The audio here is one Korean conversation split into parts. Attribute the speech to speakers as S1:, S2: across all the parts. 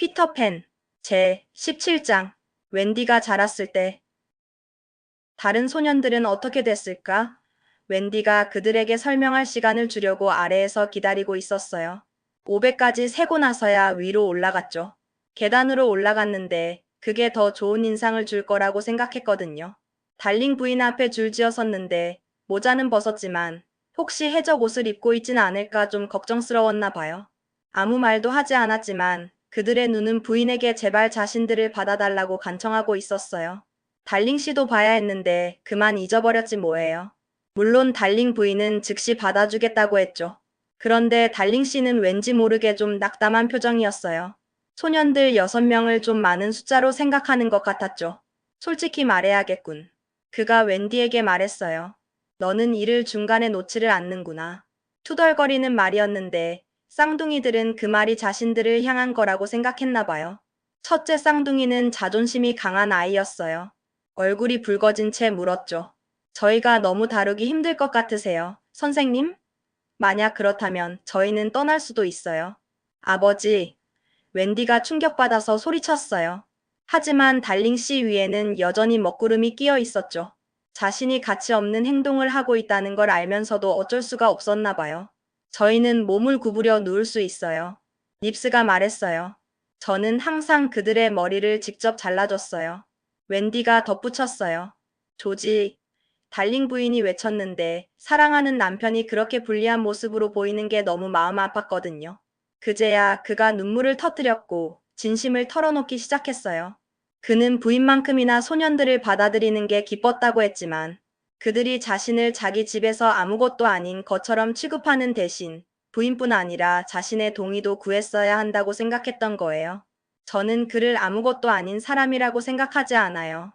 S1: 피터팬 제 17장 웬디가 자랐을 때 다른 소년들은 어떻게 됐을까? 웬디가 그들에게 설명할 시간을 주려고 아래에서 기다리고 있었어요. 500까지 세고 나서야 위로 올라갔죠. 계단으로 올라갔는데 그게 더 좋은 인상을 줄 거라고 생각했거든요. 달링 부인 앞에 줄지어 섰는데 모자는 벗었지만 혹시 해적 옷을 입고 있진 않을까 좀 걱정스러웠나 봐요. 아무 말도 하지 않았지만 그들의 눈은 부인에게 제발 자신들을 받아달라고 간청하고 있었어요. 달링 씨도 봐야 했는데 그만 잊어버렸지 뭐예요. 물론 달링 부인은 즉시 받아주겠다고 했죠. 그런데 달링 씨는 왠지 모르게 좀 낙담한 표정이었어요. 소년들 6명을 좀 많은 숫자로 생각하는 것 같았죠. 솔직히 말해야겠군. 그가 웬디에게 말했어요. 너는 일을 중간에 놓지를 않는구나. 투덜거리는 말이었는데 쌍둥이들은 그 말이 자신들을 향한 거라고 생각했나 봐요. 첫째 쌍둥이는 자존심이 강한 아이였어요. 얼굴이 붉어진 채 물었죠. 저희가 너무 다루기 힘들 것 같으세요, 선생님? 만약 그렇다면 저희는 떠날 수도 있어요. 아버지, 웬디가 충격받아서 소리쳤어요. 하지만 달링 씨 위에는 여전히 먹구름이 끼어 있었죠. 자신이 가치 없는 행동을 하고 있다는 걸 알면서도 어쩔 수가 없었나 봐요. 저희는 몸을 구부려 누울 수 있어요. 닙스가 말했어요. 저는 항상 그들의 머리를 직접 잘라줬어요. 웬디가 덧붙였어요. 조지, 달링 부인이 외쳤는데 사랑하는 남편이 그렇게 불리한 모습으로 보이는 게 너무 마음 아팠거든요. 그제야 그가 눈물을 터뜨렸고 진심을 털어놓기 시작했어요. 그는 부인만큼이나 소년들을 받아들이는 게 기뻤다고 했지만 그들이 자신을 자기 집에서 아무것도 아닌 것처럼 취급하는 대신 부인뿐 아니라 자신의 동의도 구했어야 한다고 생각했던 거예요. 저는 그를 아무것도 아닌 사람이라고 생각하지 않아요.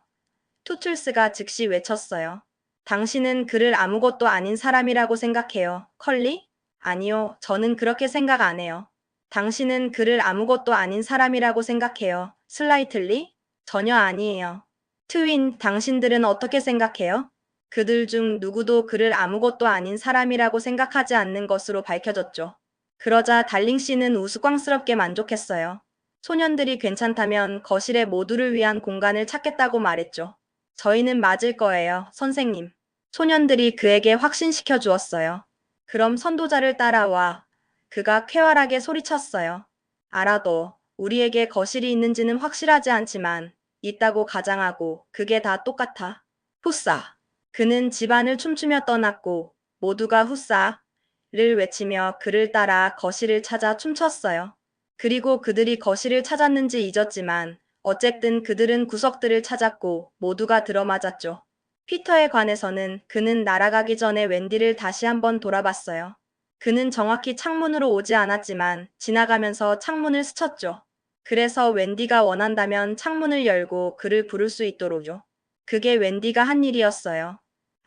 S1: 투툴스가 즉시 외쳤어요. 당신은 그를 아무것도 아닌 사람이라고 생각해요, 컬리? 아니요, 저는 그렇게 생각 안 해요. 당신은 그를 아무것도 아닌 사람이라고 생각해요, 슬라이틀리? 전혀 아니에요. 트윈, 당신들은 어떻게 생각해요? 그들 중 누구도 그를 아무것도 아닌 사람이라고 생각하지 않는 것으로 밝혀졌죠. 그러자 달링 씨는 우스꽝스럽게 만족했어요. 소년들이 괜찮다면 거실에 모두를 위한 공간을 찾겠다고 말했죠. 저희는 맞을 거예요, 선생님. 소년들이 그에게 확신시켜 주었어요. 그럼 선도자를 따라와. 그가 쾌활하게 소리쳤어요. 알아도 우리에게 거실이 있는지는 확실하지 않지만 있다고 가정하고 그게 다 똑같아. 후싸. 그는 집안을 춤추며 떠났고 모두가 후싸를 외치며 그를 따라 거실을 찾아 춤췄어요. 그리고 그들이 거실을 찾았는지 잊었지만 어쨌든 그들은 구석들을 찾았고 모두가 들어맞았죠. 피터에 관해서는 그는 날아가기 전에 웬디를 다시 한번 돌아봤어요. 그는 정확히 창문으로 오지 않았지만 지나가면서 창문을 스쳤죠. 그래서 웬디가 원한다면 창문을 열고 그를 부를 수 있도록요. 그게 웬디가 한 일이었어요.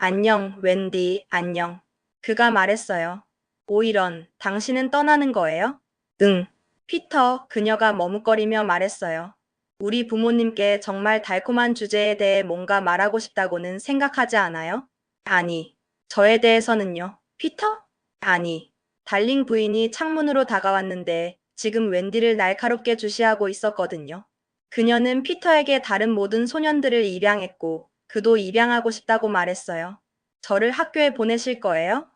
S1: 안녕, 웬디, 안녕. 그가 말했어요. 오 이런, 당신은 떠나는 거예요? 응. 피터, 그녀가 머뭇거리며 말했어요. 우리 부모님께 정말 달콤한 주제에 대해 뭔가 말하고 싶다고는 생각하지 않아요? 아니. 저에 대해서는요? 피터? 아니. 달링 부인이 창문으로 다가왔는데 지금 웬디를 날카롭게 주시하고 있었거든요. 그녀는 피터에게 다른 모든 소년들을 입양했고 그도 입양하고 싶다고 말했어요. 저를 학교에 보내실 거예요?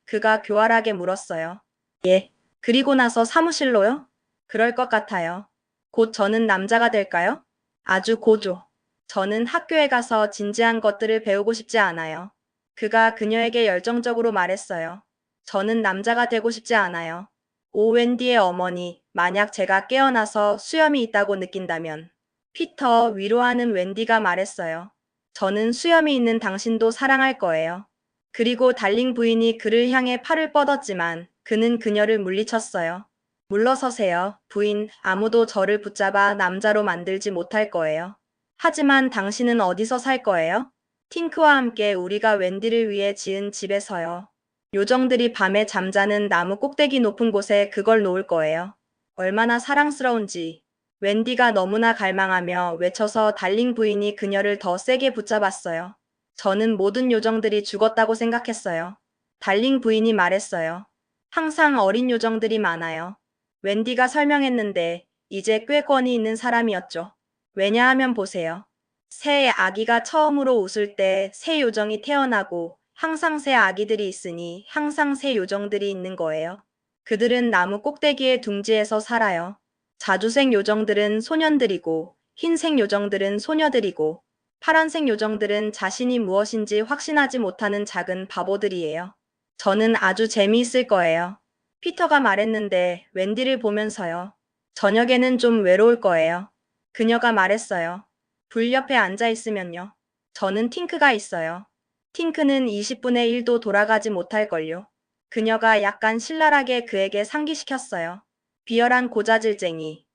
S1: 그가 교활하게 물었어요. 예. 그리고 나서 사무실로요? 그럴 것 같아요. 곧 저는 남자가 될까요? 아주 고조. 저는 학교에 가서 진지한 것들을 배우고 싶지 않아요. 그가 그녀에게 열정적으로 말했어요. 저는 남자가 되고 싶지 않아요. 오웬디의 어머니, 만약 제가 깨어나서 수염이 있다고 느낀다면. 피터, 위로하는 웬디가 말했어요. 저는 수염이 있는 당신도 사랑할 거예요. 그리고 달링 부인이 그를 향해 팔을 뻗었지만 그는 그녀를 물리쳤어요. 물러서세요, 부인. 아무도 저를 붙잡아 남자로 만들지 못할 거예요. 하지만 당신은 어디서 살 거예요? 팅크와 함께 우리가 웬디를 위해 지은 집에서요. 요정들이 밤에 잠자는 나무 꼭대기 높은 곳에 그걸 놓을 거예요. 얼마나 사랑스러운지. 웬디가 너무나 갈망하며 외쳐서 달링 부인이 그녀를 더 세게 붙잡았어요. 저는 모든 요정들이 죽었다고 생각했어요. 달링 부인이 말했어요. 항상 어린 요정들이 많아요. 웬디가 설명했는데 이제 꽤 권위 있는 사람이었죠. 왜냐하면 보세요. 새 아기가 처음으로 웃을 때 새 요정이 태어나고 항상 새 아기들이 있으니 항상 새 요정들이 있는 거예요. 그들은 나무 꼭대기에 둥지에서 살아요. 자주색 요정들은 소년들이고 흰색 요정들은 소녀들이고 파란색 요정들은 자신이 무엇인지 확신하지 못하는 작은 바보들이에요. 저는 아주 재미있을 거예요. 피터가 말했는데 웬디를 보면서요. 저녁에는 좀 외로울 거예요. 그녀가 말했어요. 불 옆에 앉아 있으면요. 저는 팅크가 있어요. 팅크는 20분의 1도 돌아가지 못할걸요. 그녀가 약간 신랄하게 그에게 상기시켰어요. 비열한 고자질쟁이.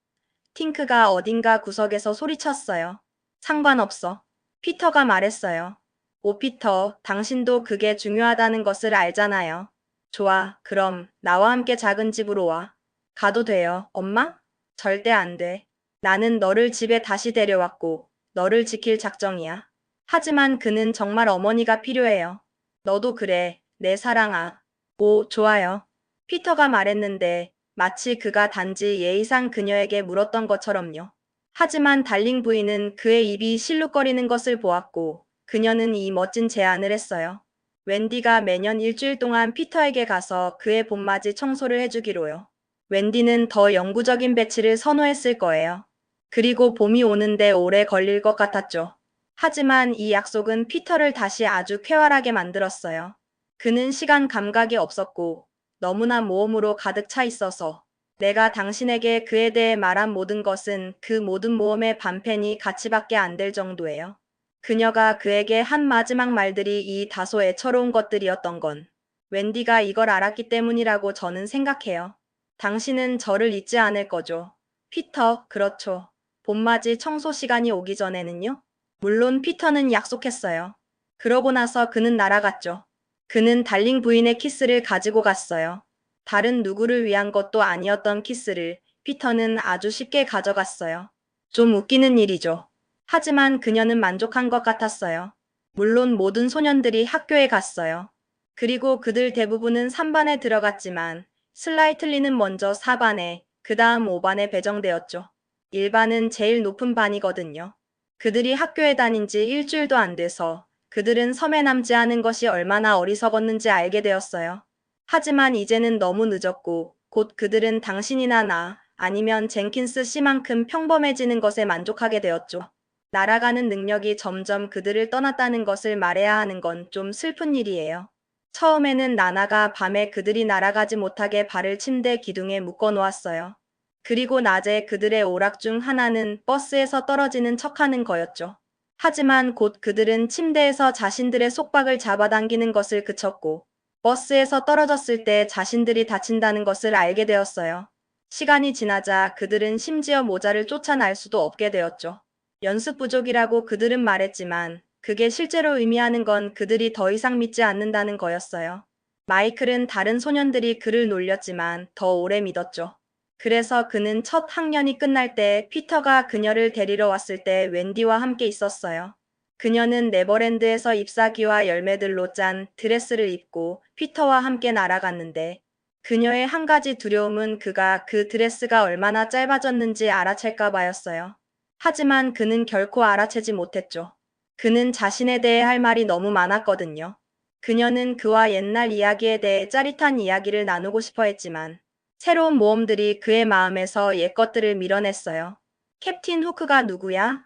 S1: 팅크가 어딘가 구석에서 소리쳤어요. 상관없어. 피터가 말했어요. 오 피터, 당신도 그게 중요하다는 것을 알잖아요. 좋아, 그럼 나와 함께 작은 집으로 와. 가도 돼요, 엄마? 절대 안 돼. 나는 너를 집에 다시 데려왔고, 너를 지킬 작정이야. 하지만 그는 정말 어머니가 필요해요. 너도 그래, 내 사랑아. 오, 좋아요. 피터가 말했는데, 마치 그가 단지 예의상 그녀에게 물었던 것처럼요. 하지만 달링 부인은 그의 입이 실룩거리는 것을 보았고, 그녀는 이 멋진 제안을 했어요. 웬디가 매년 일주일 동안 피터에게 가서 그의 봄맞이 청소를 해주기로요. 웬디는 더 영구적인 배치를 선호했을 거예요. 그리고 봄이 오는데 오래 걸릴 것 같았죠. 하지만 이 약속은 피터를 다시 아주 쾌활하게 만들었어요. 그는 시간 감각이 없었고 너무나 모험으로 가득 차 있어서 내가 당신에게 그에 대해 말한 모든 것은 그 모든 모험의 반펜이 가치밖에 안 될 정도예요. 그녀가 그에게 한 마지막 말들이 이 다소 애처로운 것들이었던 건 웬디가 이걸 알았기 때문이라고 저는 생각해요. 당신은 저를 잊지 않을 거죠. 피터, 그렇죠. 봄맞이 청소 시간이 오기 전에는요? 물론 피터는 약속했어요. 그러고 나서 그는 날아갔죠. 그는 달링 부인의 키스를 가지고 갔어요. 다른 누구를 위한 것도 아니었던 키스를 피터는 아주 쉽게 가져갔어요. 좀 웃기는 일이죠. 하지만 그녀는 만족한 것 같았어요. 물론 모든 소년들이 학교에 갔어요. 그리고 그들 대부분은 3반에 들어갔지만 슬라이틀리는 먼저 4반에, 그 다음 5반에 배정되었죠. 1반은 제일 높은 반이거든요. 그들이 학교에 다닌 지 일주일도 안 돼서 그들은 섬에 남지 않은 것이 얼마나 어리석었는지 알게 되었어요. 하지만 이제는 너무 늦었고 곧 그들은 당신이나 나 아니면 젠킨스 씨만큼 평범해지는 것에 만족하게 되었죠. 날아가는 능력이 점점 그들을 떠났다는 것을 말해야 하는 건 좀 슬픈 일이에요. 처음에는 나나가 밤에 그들이 날아가지 못하게 발을 침대 기둥에 묶어 놓았어요. 그리고 낮에 그들의 오락 중 하나는 버스에서 떨어지는 척하는 거였죠. 하지만 곧 그들은 침대에서 자신들의 속박을 잡아당기는 것을 그쳤고 버스에서 떨어졌을 때 자신들이 다친다는 것을 알게 되었어요. 시간이 지나자 그들은 심지어 모자를 쫓아날 수도 없게 되었죠. 연습 부족이라고 그들은 말했지만 그게 실제로 의미하는 건 그들이 더 이상 믿지 않는다는 거였어요. 마이클은 다른 소년들이 그를 놀렸지만 더 오래 믿었죠. 그래서 그는 첫 학년이 끝날 때 피터가 그녀를 데리러 왔을 때 웬디와 함께 있었어요. 그녀는 네버랜드에서 잎사귀와 열매들로 짠 드레스를 입고 피터와 함께 날아갔는데 그녀의 한 가지 두려움은 그가 그 드레스가 얼마나 짧아졌는지 알아챌까 봐였어요. 하지만 그는 결코 알아채지 못했죠. 그는 자신에 대해 할 말이 너무 많았거든요. 그녀는 그와 옛날 이야기에 대해 짜릿한 이야기를 나누고 싶어 했지만 새로운 모험들이 그의 마음에서 옛것들을 밀어냈어요. 캡틴 후크가 누구야?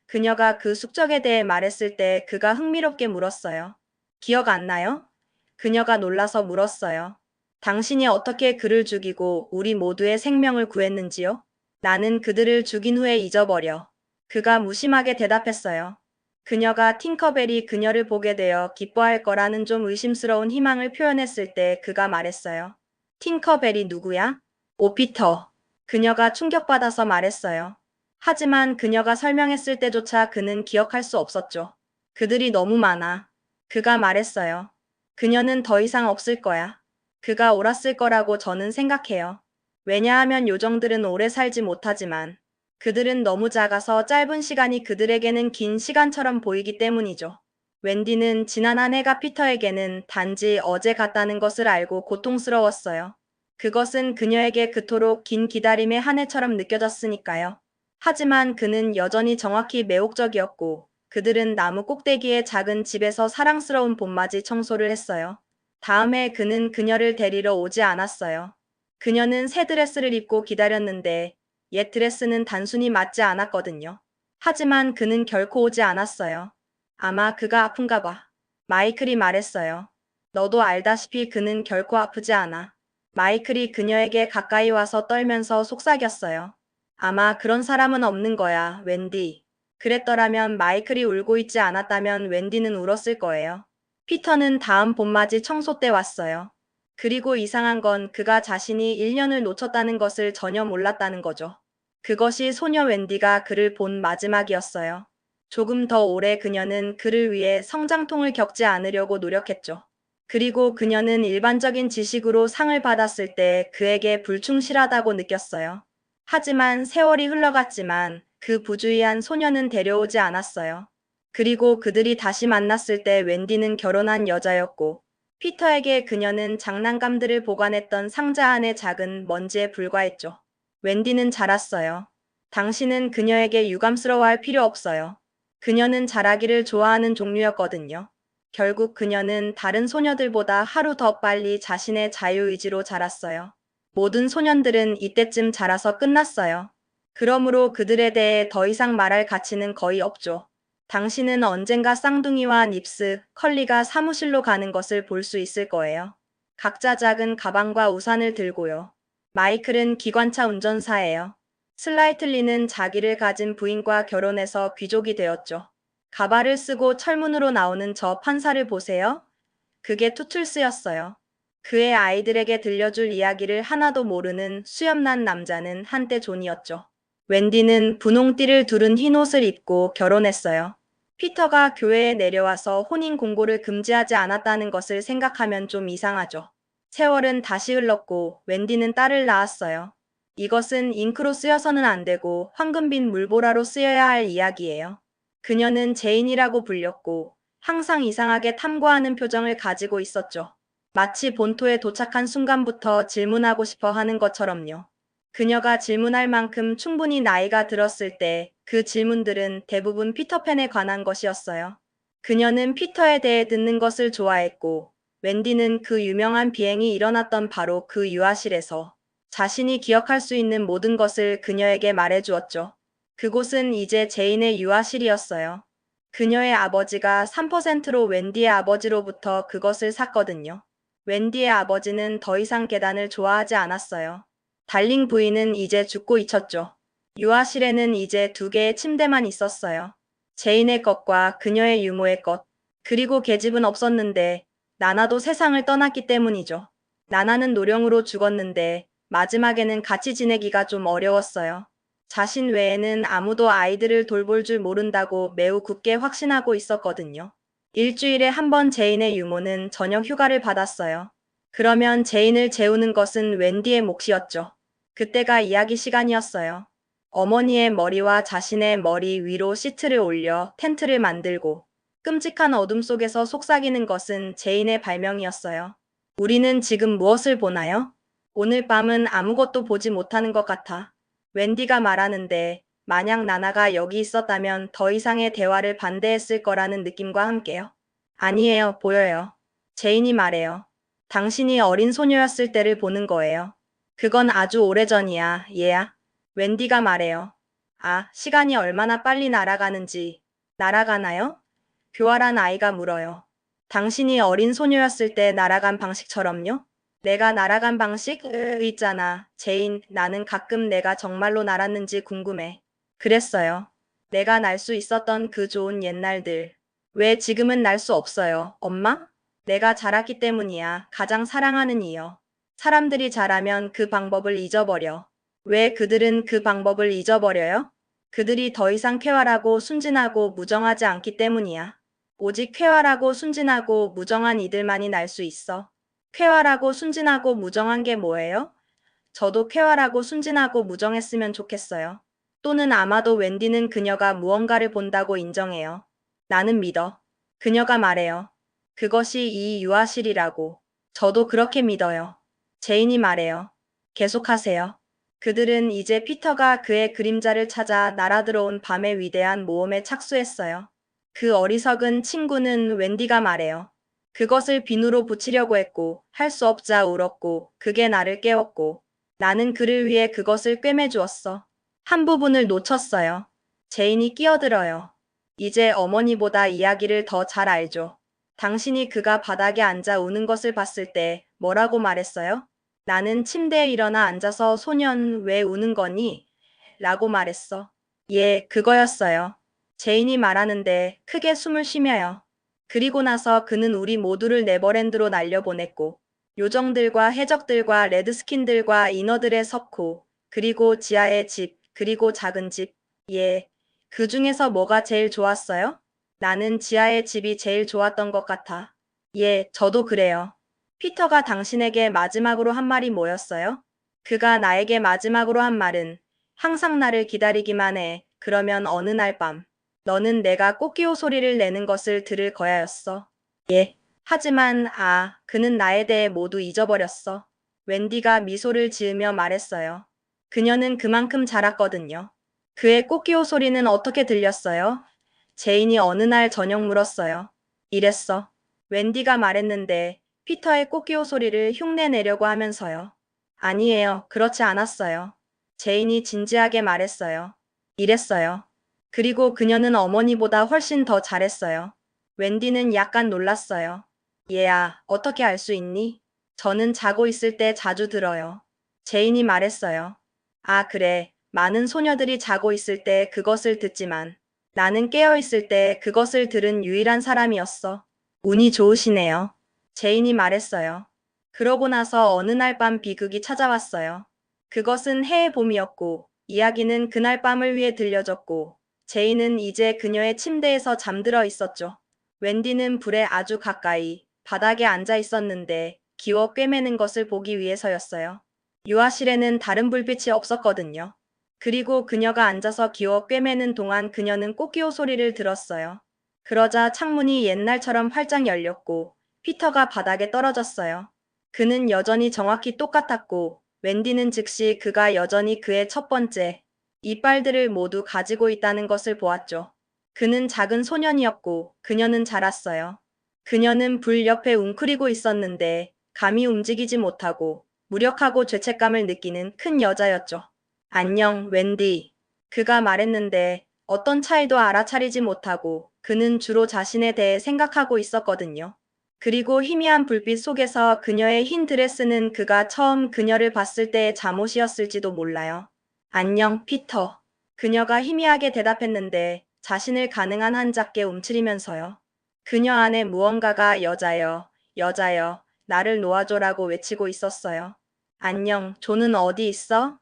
S1: 그녀가 그 숙적에 대해 말했을 때 그가 흥미롭게 물었어요. 기억 안 나요? 그녀가 놀라서 물었어요. 당신이 어떻게 그를 죽이고 우리 모두의 생명을 구했는지요? 나는 그들을 죽인 후에 잊어버려. 그가 무심하게 대답했어요. 그녀가 팅커벨이 그녀를 보게 되어 기뻐할 거라는 좀 의심스러운 희망을 표현했을 때 그가 말했어요. 팅커벨이 누구야? 오 피터. 그녀가 충격받아서 말했어요. 하지만 그녀가 설명했을 때조차 그는 기억할 수 없었죠. 그들이 너무 많아. 그가 말했어요. 그녀는 더 이상 없을 거야. 그가 옳았을 거라고 저는 생각해요. 왜냐하면 요정들은 오래 살지 못하지만 그들은 너무 작아서 짧은 시간이 그들에게는 긴 시간처럼 보이기 때문이죠. 웬디는 지난 한 해가 피터에게는 단지 어제 같다는 것을 알고 고통스러웠어요. 그것은 그녀에게 그토록 긴 기다림의 한 해처럼 느껴졌으니까요. 하지만 그는 여전히 정확히 매혹적이었고 그들은 나무 꼭대기의 작은 집에서 사랑스러운 봄맞이 청소를 했어요. 다음에 그는 그녀를 데리러 오지 않았어요. 그녀는 새 드레스를 입고 기다렸는데 옛 드레스는 단순히 맞지 않았거든요. 하지만 그는 결코 오지 않았어요. 아마 그가 아픈가 봐. 마이클이 말했어요. 너도 알다시피 그는 결코 아프지 않아. 마이클이 그녀에게 가까이 와서 떨면서 속삭였어요. 아마 그런 사람은 없는 거야, 웬디. 그랬더라면 마이클이 울고 있지 않았다면 웬디는 울었을 거예요. 피터는 다음 봄맞이 청소 때 왔어요. 그리고 이상한 건 그가 자신이 1년을 놓쳤다는 것을 전혀 몰랐다는 거죠. 그것이 소녀 웬디가 그를 본 마지막이었어요. 조금 더 오래 그녀는 그를 위해 성장통을 겪지 않으려고 노력했죠. 그리고 그녀는 일반적인 지식으로 상을 받았을 때 그에게 불충실하다고 느꼈어요. 하지만 세월이 흘러갔지만 그 부주의한 소녀는 데려오지 않았어요. 그리고 그들이 다시 만났을 때 웬디는 결혼한 여자였고 피터에게 그녀는 장난감들을 보관했던 상자 안의 작은 먼지에 불과했죠. 웬디는 자랐어요. 당신은 그녀에게 유감스러워할 필요 없어요. 그녀는 자라기를 좋아하는 종류였거든요. 결국 그녀는 다른 소녀들보다 하루 더 빨리 자신의 자유의지로 자랐어요. 모든 소년들은 이때쯤 자라서 끝났어요. 그러므로 그들에 대해 더 이상 말할 가치는 거의 없죠. 당신은 언젠가 쌍둥이와 닙스, 컬리가 사무실로 가는 것을 볼 수 있을 거예요. 각자 작은 가방과 우산을 들고요. 마이클은 기관차 운전사예요. 슬라이틀리는 자기를 가진 부인과 결혼해서 귀족이 되었죠. 가발을 쓰고 철문으로 나오는 저 판사를 보세요. 그게 투툴스였어요. 그의 아이들에게 들려줄 이야기를 하나도 모르는 수염난 남자는 한때 존이었죠. 웬디는 분홍띠를 두른 흰옷을 입고 결혼했어요. 피터가 교회에 내려와서 혼인 공고를 금지하지 않았다는 것을 생각하면 좀 이상하죠. 세월은 다시 흘렀고 웬디는 딸을 낳았어요. 이것은 잉크로 쓰여서는 안 되고 황금빛 물보라로 쓰여야 할 이야기예요. 그녀는 제인이라고 불렸고 항상 이상하게 탐구하는 표정을 가지고 있었죠. 마치 본토에 도착한 순간부터 질문하고 싶어 하는 것처럼요. 그녀가 질문할 만큼 충분히 나이가 들었을 때 그 질문들은 대부분 피터팬에 관한 것이었어요. 그녀는 피터에 대해 듣는 것을 좋아했고 웬디는 그 유명한 비행이 일어났던 바로 그 유아실에서 자신이 기억할 수 있는 모든 것을 그녀에게 말해주었죠. 그곳은 이제 제인의 유아실이었어요. 그녀의 아버지가 3%로 웬디의 아버지로부터 그것을 샀거든요. 웬디의 아버지는 더 이상 계단을 좋아하지 않았어요. 달링 부인은 이제 죽고 잊혔죠. 유아실에는 이제 2개의 침대만 있었어요. 제인의 것과 그녀의 유모의 것, 그리고 계집은 없었는데 나나도 세상을 떠났기 때문이죠. 나나는 노령으로 죽었는데 마지막에는 같이 지내기가 좀 어려웠어요. 자신 외에는 아무도 아이들을 돌볼 줄 모른다고 매우 굳게 확신하고 있었거든요. 일주일에 한 번 제인의 유모는 저녁 휴가를 받았어요. 그러면 제인을 재우는 것은 웬디의 몫이었죠. 그때가 이야기 시간이었어요. 어머니의 머리와 자신의 머리 위로 시트를 올려 텐트를 만들고 끔찍한 어둠 속에서 속삭이는 것은 제인의 발명이었어요. 우리는 지금 무엇을 보나요? 오늘 밤은 아무것도 보지 못하는 것 같아. 웬디가 말하는데 만약 나나가 여기 있었다면 더 이상의 대화를 반대했을 거라는 느낌과 함께요. 아니에요, 보여요. 제인이 말해요. 당신이 어린 소녀였을 때를 보는 거예요. 그건 아주 오래전이야, 얘야. 웬디가 말해요. 아, 시간이 얼마나 빨리 날아가는지. 날아가나요? 교활한 아이가 물어요. 당신이 어린 소녀였을 때 날아간 방식처럼요? 내가 날아간 방식? 있잖아. 제인, 나는 가끔 내가 정말로 날았는지 궁금해. 그랬어요. 내가 날 수 있었던 그 좋은 옛날들. 왜 지금은 날 수 없어요, 엄마? 내가 자랐기 때문이야. 가장 사랑하는 이여. 사람들이 자라면 그 방법을 잊어버려. 왜 그들은 그 방법을 잊어버려요? 그들이 더 이상 쾌활하고 순진하고 무정하지 않기 때문이야. 오직 쾌활하고 순진하고 무정한 이들만이 날 수 있어. 쾌활하고 순진하고 무정한 게 뭐예요? 저도 쾌활하고 순진하고 무정했으면 좋겠어요. 또는 아마도 웬디는 그녀가 무언가를 본다고 인정해요. 나는 믿어. 그녀가 말해요. 그것이 이 유아실이라고. 저도 그렇게 믿어요. 제인이 말해요. 계속하세요. 그들은 이제 피터가 그의 그림자를 찾아 날아들어온 밤의 위대한 모험에 착수했어요. 그 어리석은 친구는 웬디가 말해요. 그것을 비누로 붙이려고 했고 할 수 없자 울었고 그게 나를 깨웠고 나는 그를 위해 그것을 꿰매주었어. 한 부분을 놓쳤어요. 제인이 끼어들어요. 이제 어머니보다 이야기를 더 잘 알죠. 당신이 그가 바닥에 앉아 우는 것을 봤을 때 뭐라고 말했어요? 나는 침대에 일어나 앉아서 소년 왜 우는 거니? 라고 말했어. 예, 그거였어요. 제인이 말하는데 크게 숨을 쉬며요. 그리고 나서 그는 우리 모두를 네버랜드로 날려보냈고 요정들과 해적들과 레드스킨들과 인어들의 석호 그리고 지하의 집 그리고 작은 집. 예. 그 중에서 뭐가 제일 좋았어요? 나는 지하의 집이 제일 좋았던 것 같아. 예, 저도 그래요. 피터가 당신에게 마지막으로 한 말이 뭐였어요? 그가 나에게 마지막으로 한 말은 항상 나를 기다리기만 해. 그러면 어느 날 밤 너는 내가 꽃기호 소리를 내는 것을 들을 거야였어. 예. 하지만 그는 나에 대해 모두 잊어버렸어. 웬디가 미소를 지으며 말했어요. 그녀는 그만큼 자랐거든요. 그의 꽃기호 소리는 어떻게 들렸어요? 제인이 어느 날 저녁 물었어요. 이랬어. 웬디가 말했는데 피터의 꽃기호 소리를 흉내 내려고 하면서요. 아니에요. 그렇지 않았어요. 제인이 진지하게 말했어요. 이랬어요. 그리고 그녀는 어머니보다 훨씬 더 잘했어요. 웬디는 약간 놀랐어요. 얘야, 어떻게 알 수 있니? 저는 자고 있을 때 자주 들어요. 제인이 말했어요. 아, 그래. 많은 소녀들이 자고 있을 때 그것을 듣지만 나는 깨어 있을 때 그것을 들은 유일한 사람이었어. 운이 좋으시네요. 제인이 말했어요. 그러고 나서 어느 날 밤 비극이 찾아왔어요. 그것은 해의 봄이었고 이야기는 그날 밤을 위해 들려졌고 제인은 이제 그녀의 침대에서 잠들어 있었죠. 웬디는 불에 아주 가까이 바닥에 앉아 있었는데 기워 꿰매는 것을 보기 위해서였어요. 유아실에는 다른 불빛이 없었거든요. 그리고 그녀가 앉아서 기워 꿰매는 동안 그녀는 꽃기호 소리를 들었어요. 그러자 창문이 옛날처럼 활짝 열렸고 피터가 바닥에 떨어졌어요. 그는 여전히 정확히 똑같았고 웬디는 즉시 그가 여전히 그의 첫 번째 이빨들을 모두 가지고 있다는 것을 보았죠. 그는 작은 소년이었고 그녀는 자랐어요. 그녀는 불 옆에 웅크리고 있었는데 감히 움직이지 못하고 무력하고 죄책감을 느끼는 큰 여자였죠. 안녕, 웬디. 그가 말했는데 어떤 차이도 알아차리지 못하고 그는 주로 자신에 대해 생각하고 있었거든요. 그리고 희미한 불빛 속에서 그녀의 흰 드레스는 그가 처음 그녀를 봤을 때의 잠옷이었을지도 몰라요. 안녕, 피터. 그녀가 희미하게 대답했는데 자신을 가능한 한 작게 움츠리면서요. 그녀 안에 무언가가 여자여, 여자여, 나를 놓아줘라고 외치고 있었어요. 안녕, 조는 어디 있어?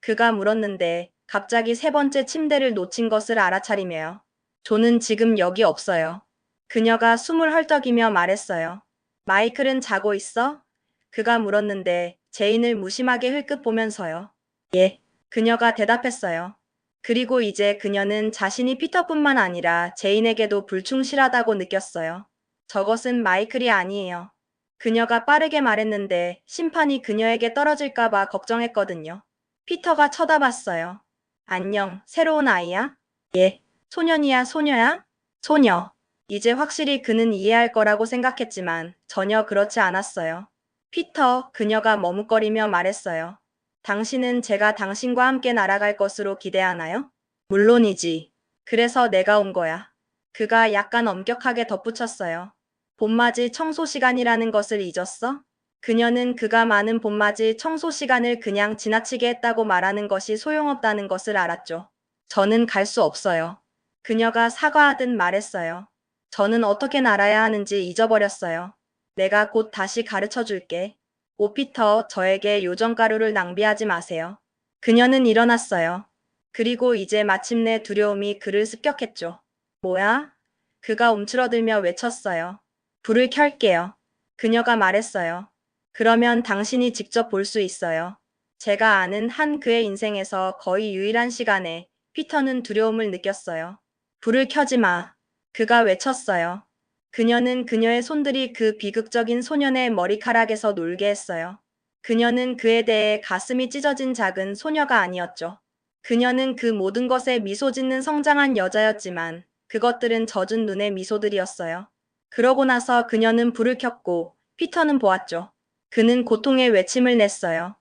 S1: 그가 물었는데 갑자기 세 번째 침대를 놓친 것을 알아차리며 조는 지금 여기 없어요. 그녀가 숨을 헐떡이며 말했어요. 마이클은 자고 있어? 그가 물었는데 제인을 무심하게 흘끗 보면서요. 예. 그녀가 대답했어요. 그리고 이제 그녀는 자신이 피터뿐만 아니라 제인에게도 불충실하다고 느꼈어요. 저것은 마이클이 아니에요. 그녀가 빠르게 말했는데 심판이 그녀에게 떨어질까봐 걱정했거든요. 피터가 쳐다봤어요. 안녕, 새로운 아이야? 예. 소년이야, 소녀야? 소녀. 이제 확실히 그는 이해할 거라고 생각했지만 전혀 그렇지 않았어요. 피터, 그녀가 머뭇거리며 말했어요. 당신은 제가 당신과 함께 날아갈 것으로 기대하나요? 물론이지. 그래서 내가 온 거야. 그가 약간 엄격하게 덧붙였어요. 봄맞이 청소 시간이라는 것을 잊었어? 그녀는 그가 많은 봄맞이 청소 시간을 그냥 지나치게 했다고 말하는 것이 소용없다는 것을 알았죠. 저는 갈 수 없어요. 그녀가 사과하듯 말했어요. 저는 어떻게 날아야 하는지 잊어버렸어요. 내가 곧 다시 가르쳐 줄게. 오피터, 저에게 요정가루를 낭비하지 마세요. 그녀는 일어났어요. 그리고 이제 마침내 두려움이 그를 습격했죠. 뭐야? 그가 움츠러들며 외쳤어요. 불을 켤게요. 그녀가 말했어요. 그러면 당신이 직접 볼 수 있어요. 제가 아는 한 그의 인생에서 거의 유일한 시간에 피터는 두려움을 느꼈어요. 불을 켜지 마. 그가 외쳤어요. 그녀는 그녀의 손들이 그 비극적인 소년의 머리카락에서 놀게 했어요. 그녀는 그에 대해 가슴이 찢어진 작은 소녀가 아니었죠. 그녀는 그 모든 것에 미소 짓는 성장한 여자였지만 그것들은 젖은 눈의 미소들이었어요. 그러고 나서 그녀는 불을 켰고 피터는 보았죠. 그는 고통의 외침을 냈어요.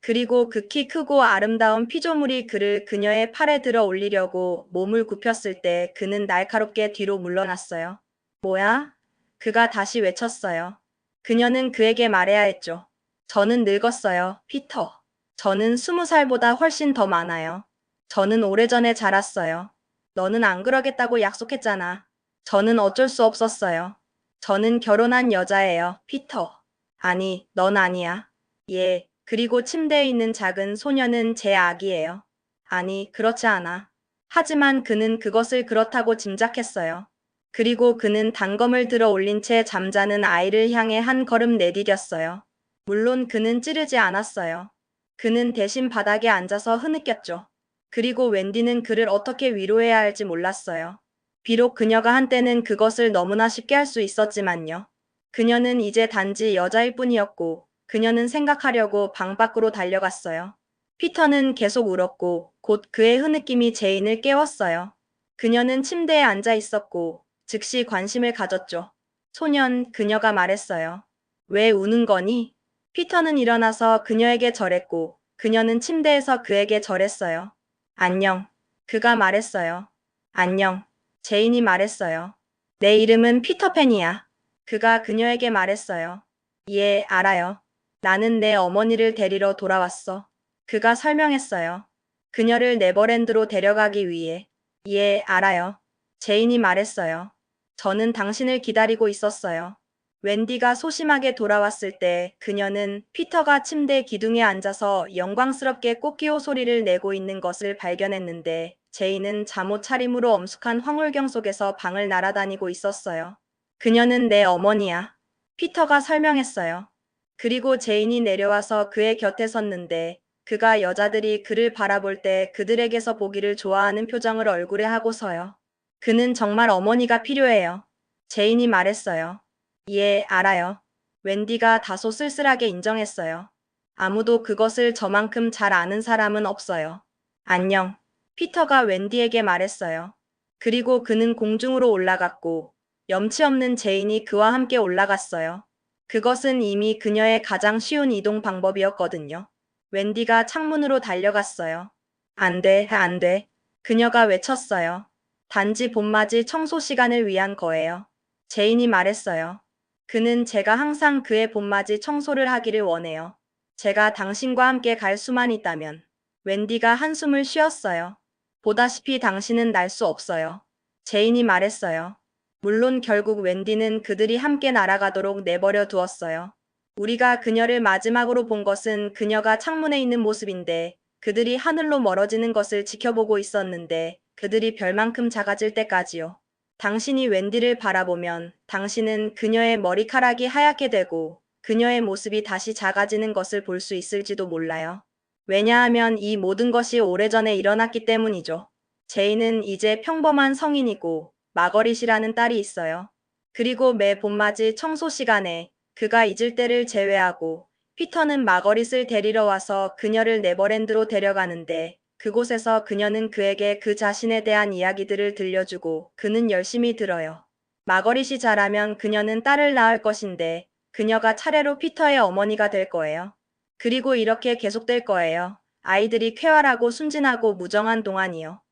S1: 그리고 그 키 크고 아름다운 피조물이 그를 그녀의 팔에 들어 올리려고 몸을 굽혔을 때 그는 날카롭게 뒤로 물러났어요. 뭐야? 그가 다시 외쳤어요. 그녀는 그에게 말해야 했죠. 저는 늙었어요, 피터. 저는 20살보다 훨씬 더 많아요. 저는 오래전에 자랐어요. 너는 안 그러겠다고 약속했잖아. 저는 어쩔 수 없었어요. 저는 결혼한 여자예요, 피터. 아니, 넌 아니야. 예, 그리고 침대에 있는 작은 소녀는 제 아기예요. 아니, 그렇지 않아. 하지만 그는 그것을 그렇다고 짐작했어요. 그리고 그는 단검을 들어 올린 채 잠자는 아이를 향해 한 걸음 내디뎠어요. 물론 그는 찌르지 않았어요. 그는 대신 바닥에 앉아서 흐느꼈죠. 그리고 웬디는 그를 어떻게 위로해야 할지 몰랐어요. 비록 그녀가 한때는 그것을 너무나 쉽게 할 수 있었지만요. 그녀는 이제 단지 여자일 뿐이었고, 그녀는 생각하려고 방 밖으로 달려갔어요. 피터는 계속 울었고, 곧 그의 흐느낌이 제인을 깨웠어요. 그녀는 침대에 앉아 있었고, 즉시 관심을 가졌죠. 소년, 그녀가 말했어요. 왜 우는 거니? 피터는 일어나서 그녀에게 절했고, 그녀는 침대에서 그에게 절했어요. 안녕. 그가 말했어요. 안녕. 제인이 말했어요. 내 이름은 피터팬이야. 그가 그녀에게 말했어요. 예, 알아요. 나는 내 어머니를 데리러 돌아왔어. 그가 설명했어요. 그녀를 네버랜드로 데려가기 위해. 예, 알아요. 제인이 말했어요. 저는 당신을 기다리고 있었어요. 웬디가 소심하게 돌아왔을 때 그녀는 피터가 침대 기둥에 앉아서 영광스럽게 꽃기호 소리를 내고 있는 것을 발견했는데 제인은 잠옷 차림으로 엄숙한 황홀경 속에서 방을 날아다니고 있었어요. 그녀는 내 어머니야. 피터가 설명했어요. 그리고 제인이 내려와서 그의 곁에 섰는데 그가 여자들이 그를 바라볼 때 그들에게서 보기를 좋아하는 표정을 얼굴에 하고서요. 그는 정말 어머니가 필요해요. 제인이 말했어요. 예, 알아요. 웬디가 다소 쓸쓸하게 인정했어요. 아무도 그것을 저만큼 잘 아는 사람은 없어요. 안녕. 피터가 웬디에게 말했어요. 그리고 그는 공중으로 올라갔고, 염치 없는 제인이 그와 함께 올라갔어요. 그것은 이미 그녀의 가장 쉬운 이동 방법이었거든요. 웬디가 창문으로 달려갔어요. 안 돼, 안 돼. 그녀가 외쳤어요. 단지 봄맞이 청소 시간을 위한 거예요. 제인이 말했어요. 그는 제가 항상 그의 봄맞이 청소를 하기를 원해요. 제가 당신과 함께 갈 수만 있다면. 웬디가 한숨을 쉬었어요. 보다시피 당신은 날 수 없어요. 제인이 말했어요. 물론 결국 웬디는 그들이 함께 날아가도록 내버려 두었어요. 우리가 그녀를 마지막으로 본 것은 그녀가 창문에 있는 모습인데 그들이 하늘로 멀어지는 것을 지켜보고 있었는데 그들이 별만큼 작아질 때까지요. 당신이 웬디를 바라보면 당신은 그녀의 머리카락이 하얗게 되고 그녀의 모습이 다시 작아지는 것을 볼 수 있을지도 몰라요. 왜냐하면 이 모든 것이 오래전에 일어났기 때문이죠. 제이는 이제 평범한 성인이고 마거릿이라는 딸이 있어요. 그리고 매 봄맞이 청소 시간에 그가 잊을 때를 제외하고 피터는 마거릿을 데리러 와서 그녀를 네버랜드로 데려가는데 그곳에서 그녀는 그에게 그 자신에 대한 이야기들을 들려주고 그는 열심히 들어요. 마거릿이 자라면 그녀는 딸을 낳을 것인데 그녀가 차례로 피터의 어머니가 될 거예요. 그리고 이렇게 계속될 거예요. 아이들이 쾌활하고 순진하고 무정한 동안이요.